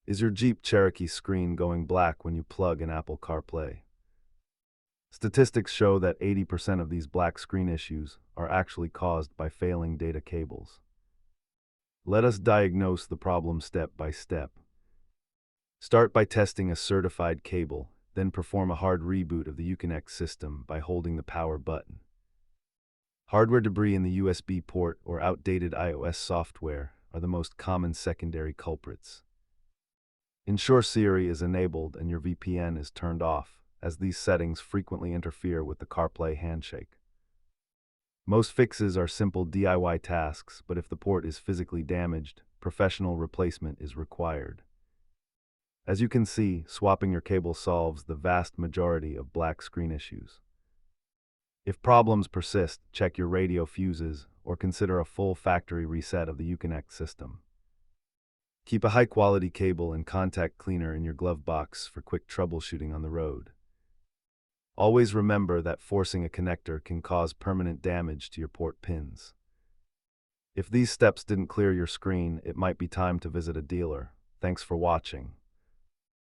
Is your Jeep Cherokee screen going black when you plug in Apple CarPlay? Statistics show that 80% of these black screen issues are actually caused by failing data cables. Let us diagnose the problem step by step. Start by testing a certified cable, then perform a hard reboot of the Uconnect system by holding the power button. Hardware debris in the USB port or outdated iOS software are the most common secondary culprits. Ensure Siri is enabled and your VPN is turned off, as these settings frequently interfere with the CarPlay handshake. Most fixes are simple DIY tasks, but if the port is physically damaged, professional replacement is required. As you can see, swapping your cable solves the vast majority of black screen issues. If problems persist, check your radio fuses or consider a full factory reset of the Uconnect system. Keep a high-quality cable and contact cleaner in your glove box for quick troubleshooting on the road. Always remember that forcing a connector can cause permanent damage to your port pins. If these steps didn't clear your screen, it might be time to visit a dealer. Thanks for watching.